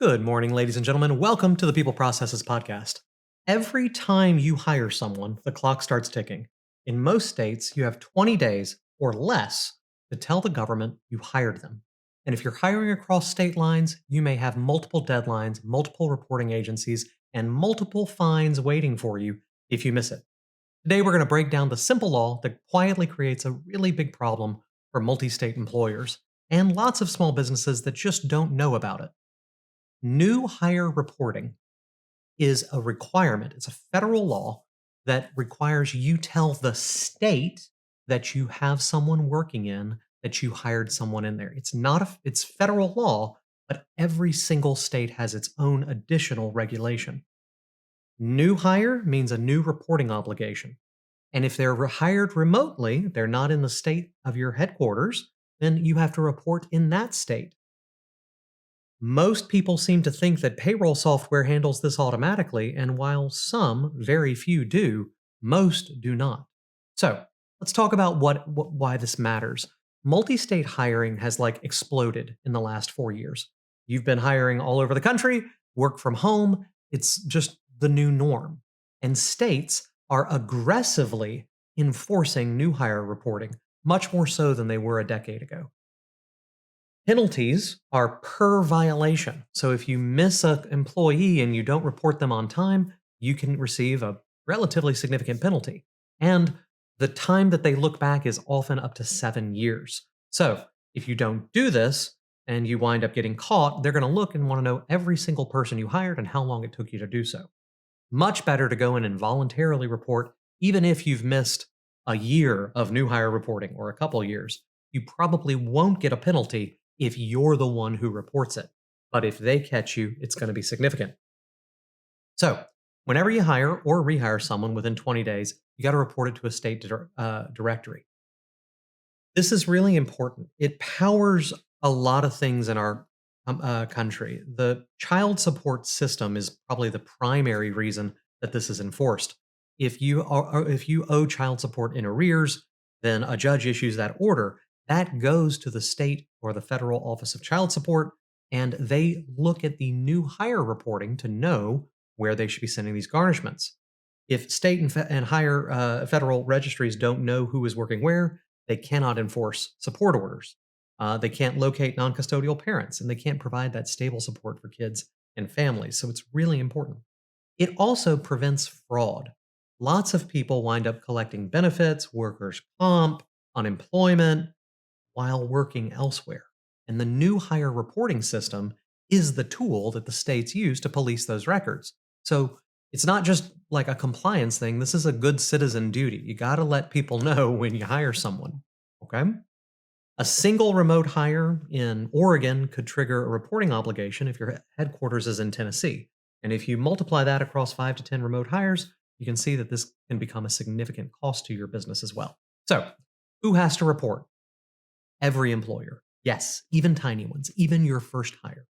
Good morning, ladies and gentlemen. Welcome to the People Processes Podcast. Every time you hire someone, the clock starts ticking. In most states, you have 20 days or less to tell the government you hired them. And if you're hiring across state lines, you may have multiple deadlines, multiple reporting agencies, and multiple fines waiting for you if you miss it. Today, we're going to break down the simple law that quietly creates a really big problem for multi state employers and lots of small businesses that just don't know about it. New hire reporting is a requirement. It's a federal law that requires you tell the state that you have someone working in that you hired someone in there. It's not it's federal law, but every single state has its own additional regulation. New hire means a new reporting obligation. And if they're hired remotely, they're not in the state of your headquarters, then you have to report in that state. Most people seem to think that payroll software handles this automatically, and while some, very few do, most do not. So, let's talk about why this matters. Multi-state hiring has exploded in the last 4 years. You've been hiring all over the country, work from home, it's just the new norm. And states are aggressively enforcing new hire reporting, much more so than they were a decade ago. Penalties are per violation. So if you miss an employee and you don't report them on time, you can receive a relatively significant penalty. And the time that they look back is often up to 7 years. So if you don't do this and you wind up getting caught, they're going to look and want to know every single person you hired and how long it took you to do so. Much better to go in and voluntarily report, even if you've missed a year of new hire reporting or a couple years. You probably won't get a penalty if you're the one who reports it. But if they catch you, it's going to be significant. So, whenever you hire or rehire someone within 20 days, you got to report it to a state directory. This is really important. It powers a lot of things in our country. The child support system is probably the primary reason that this is enforced. If you owe child support in arrears, then a judge issues that order. That goes to the state or the federal Office of Child Support, and they look at the new hire reporting to know where they should be sending these garnishments. If state and higher federal registries don't know who is working where, they cannot enforce support orders. They can't locate non-custodial parents, and they can't provide that stable support for kids and families. So it's really important. It also prevents fraud. Lots of people wind up collecting benefits, workers' comp, unemployment, while working elsewhere. And the new hire reporting system is the tool that the states use to police those records. So it's not just like a compliance thing. This is a good citizen duty. You got to let people know when you hire someone. Okay? A single remote hire in Oregon could trigger a reporting obligation if your headquarters is in Tennessee. And if you multiply that across 5 to 10 remote hires, you can see that this can become a significant cost to your business as well. So, who has to report? Every employer. Yes, even tiny ones, even your first hire.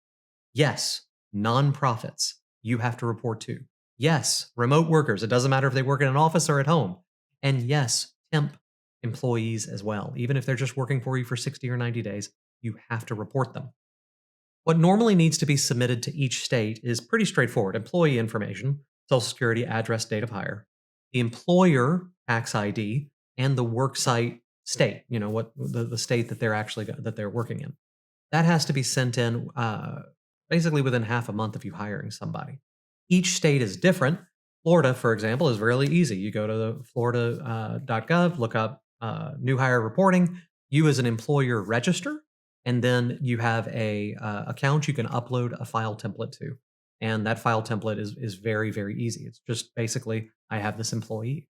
Yes, nonprofits, you have to report to. Yes, remote workers. It doesn't matter if they work in an office or at home. And yes, temp employees as well. Even if they're just working for you for 60 or 90 days, you have to report them. What normally needs to be submitted to each state is pretty straightforward. Employee information, Social Security, address, date of hire, the employer tax ID, and the worksite state, what the state that they're working in. That has to be sent in basically within half a month of you hiring somebody. Each state is different. Florida, for example, is really easy. You go to the florida.gov, look up new hire reporting. You as an employer register, and then you have a account you can upload a file template to. And that file template is very, very easy. It's just basically, I have this employee.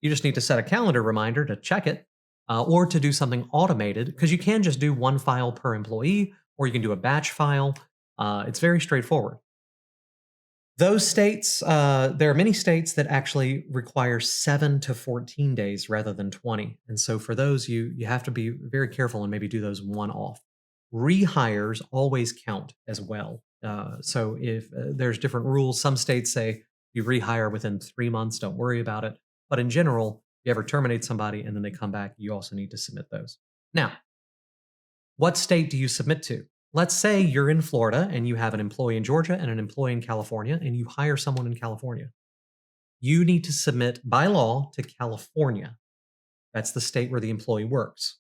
You just need to set a calendar reminder to check it or to do something automated, because you can just do one file per employee, or you can do a batch file. It's very straightforward. Those states, there are many states that actually require 7 to 14 days rather than 20. And so for those, you have to be very careful and maybe do those one off. Rehires always count as well. So if there's different rules, some states say you rehire within 3 months, don't worry about it. But in general, if you ever terminate somebody and then they come back, you also need to submit those. Now, what state do you submit to? Let's say you're in Florida and you have an employee in Georgia and an employee in California, and you hire someone in California. You need to submit by law to California. That's the state where the employee works.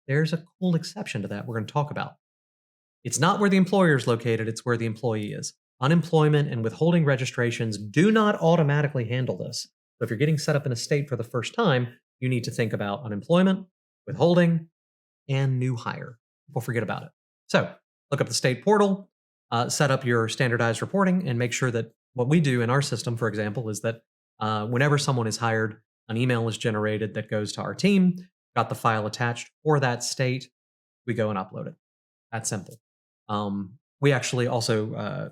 There's a cool exception to that we're going to talk about. It's not where the employer is located, it's where the employee is. Unemployment and withholding registrations do not automatically handle this. So if you're getting set up in a state for the first time, you need to think about unemployment, withholding, and new hire. People forget about it. So look up the state portal, set up your standardized reporting, and make sure that what we do in our system, for example, is that whenever someone is hired, an email is generated that goes to our team, got the file attached for that state, we go and upload it. That's simple. We actually also,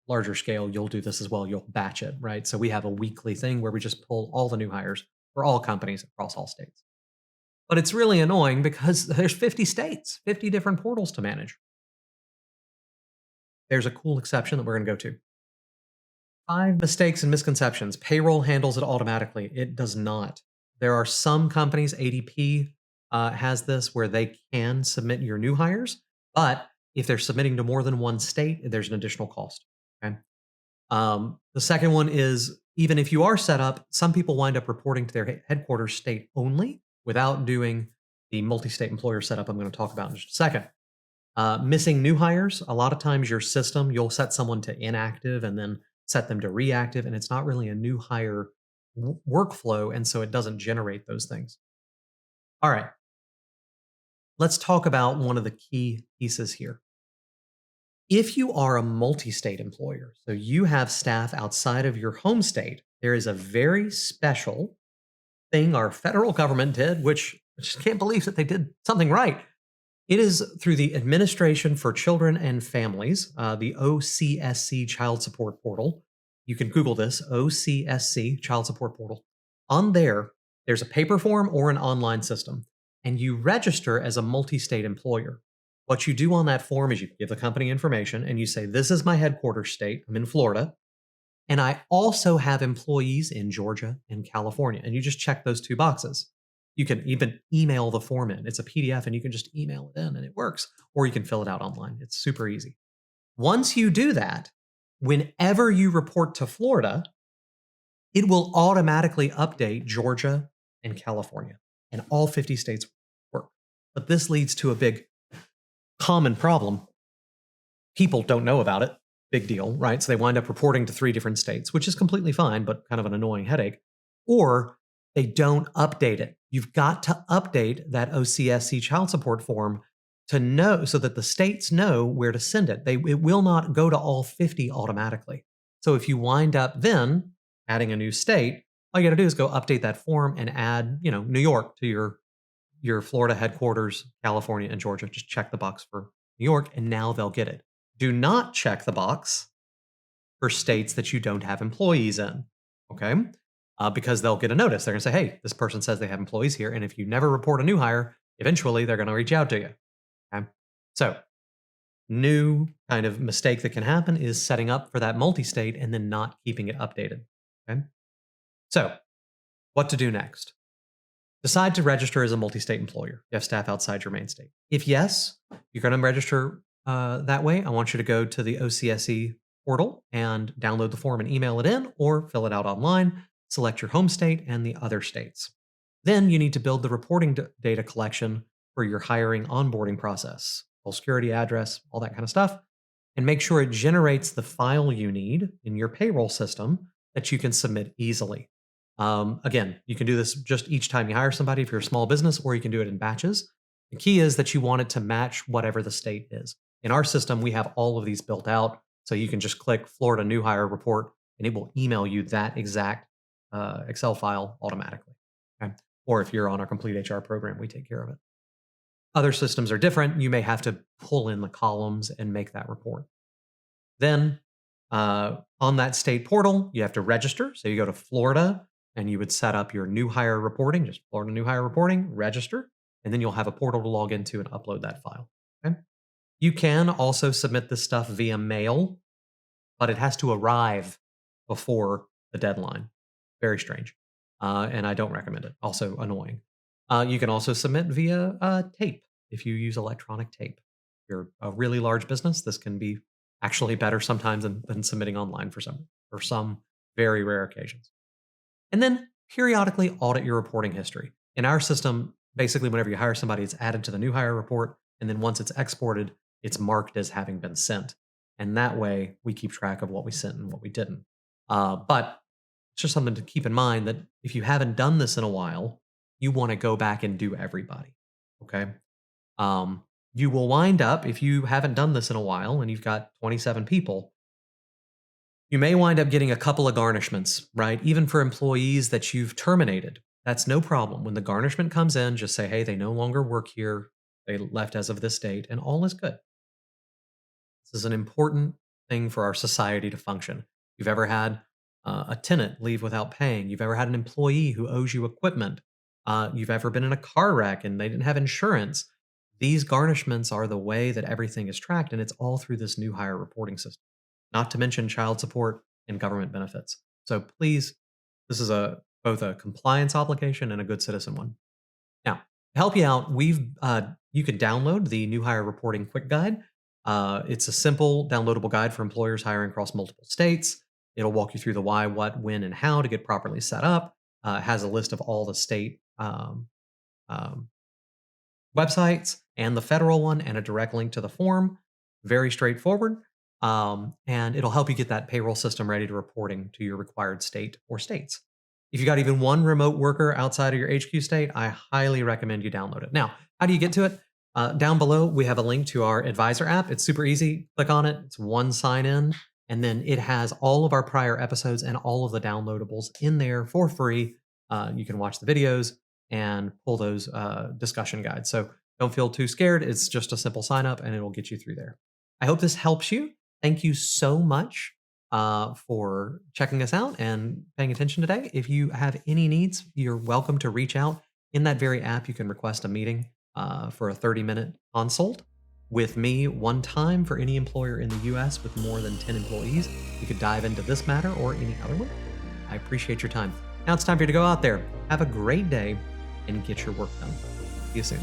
larger scale, you'll do this as well. You'll batch it, right? So we have a weekly thing where we just pull all the new hires for all companies across all states. But it's really annoying because there's 50 states, 50 different portals to manage. There's a cool exception that we're going to go to. 5 mistakes and misconceptions. Payroll handles it automatically. It does not. There are some companies, ADP has this, where they can submit your new hires, but if they're submitting to more than one state, there's an additional cost. Okay. The second one is, even if you are set up, some people wind up reporting to their headquarters state only without doing the multi-state employer setup I'm going to talk about in just a second. Missing new hires. A lot of times your system, you'll set someone to inactive and then set them to reactive, and it's not really a new hire workflow, and so it doesn't generate those things. All right. Let's talk about one of the key pieces here. If you are a multi-state employer, so you have staff outside of your home state, there is a very special thing our federal government did, which I just can't believe that they did something right. It is through the Administration for Children and Families, the OCSC Child Support Portal. You can Google this, OCSC Child Support Portal. On there, there's a paper form or an online system, and you register as a multi-state employer. What you do on that form is you give the company information and you say, this is my headquarters state, I'm in Florida, and I also have employees in Georgia and California. And you just check those 2 boxes. You can even email the form in. It's a PDF and you can just email it in and it works. Or you can fill it out online. It's super easy. Once you do that, whenever you report to Florida, it will automatically update Georgia and California, and all 50 states work. But this leads to a big common problem. People don't know about it. Big deal, right? So they wind up reporting to 3 different states, which is completely fine, but kind of an annoying headache. Or they don't update it. You've got to update that OCSC child support form to know, so that the states know where to send it. It will not go to all 50 automatically. So if you wind up then adding a new state, all you got to do is go update that form and add, New York to your Florida headquarters, California, and Georgia. Just check the box for New York, and now they'll get it. Do not check the box for states that you don't have employees in, okay? Because they'll get a notice. They're going to say, hey, this person says they have employees here, and if you never report a new hire, eventually they're going to reach out to you, okay? So, new kind of mistake that can happen is setting up for that multi-state and then not keeping it updated, okay? So, what to do next? Decide to register as a multi-state employer. You have staff outside your main state. If yes, you're going to register that way, I want you to go to the OCSE portal and download the form and email it in, or fill it out online, select your home state and the other states. Then you need to build the reporting data collection for your hiring onboarding process, Social Security address, all that kind of stuff, and make sure it generates the file you need in your payroll system that you can submit easily. Again, you can do this just each time you hire somebody if you're a small business, or you can do it in batches. The key is that you want it to match whatever the state is. In our system, we have all of these built out, so you can just click Florida New Hire Report, and it will email you that exact Excel file automatically. Okay? Or if you're on our complete HR program, we take care of it. Other systems are different. You may have to pull in the columns and make that report. Then on that state portal, you have to register. So you go to Florida, and you would set up your new hire reporting, just Florida New Hire Reporting, register, and then you'll have a portal to log into and upload that file. Okay? You can also submit this stuff via mail, but it has to arrive before the deadline. Very strange. And I don't recommend it. Also annoying. You can also submit via tape if you use electronic tape. you're a really large business, this can be actually better sometimes than submitting online for some very rare occasions. And then periodically audit your reporting history. In our system, basically, whenever you hire somebody, it's added to the new hire report. And then once it's exported, it's marked as having been sent. And that way, we keep track of what we sent and what we didn't. But it's just something to keep in mind that if you haven't done this in a while, you want to go back and do everybody. Okay. You will wind up, if you haven't done this in a while and you've got 27 people, you may wind up getting a couple of garnishments, right? Even for employees that you've terminated. That's no problem. When the garnishment comes in, just say, hey, they no longer work here. They left as of this date, and all is good. This is an important thing for our society to function. If you've ever had a tenant leave without paying, you've ever had an employee who owes you equipment, you've ever been in a car wreck and they didn't have insurance, these garnishments are the way that everything is tracked, and it's all through this new hire reporting system, not to mention child support and government benefits. So please, this is both a compliance obligation and a good citizen one. Now, to help you out, you can download the new hire reporting quick guide. It's a simple downloadable guide for employers hiring across multiple states. It'll walk you through the why, what, when, and how to get properly set up. It has a list of all the state um, websites and the federal one and a direct link to the form. Very straightforward. And it'll help you get that payroll system ready to reporting to your required state or states. If you got even one remote worker outside of your HQ state, I highly recommend you download it. Now, how do you get to it? Down below, we have a link to our advisor app. It's super easy. Click on it. It's one sign in, and then it has all of our prior episodes and all of the downloadables in there for free. You can watch the videos and pull those discussion guides. So don't feel too scared. It's just a simple sign up, and it'll get you through there. I hope this helps you. Thank you so much for checking us out and paying attention today. If you have any needs, you're welcome to reach out. In that very app, you can request a meeting for a 30-minute consult with me one time for any employer in the US with more than 10 employees. You could dive into this matter or any other one. I appreciate your time. Now it's time for you to go out there, have a great day, and get your work done. See you soon.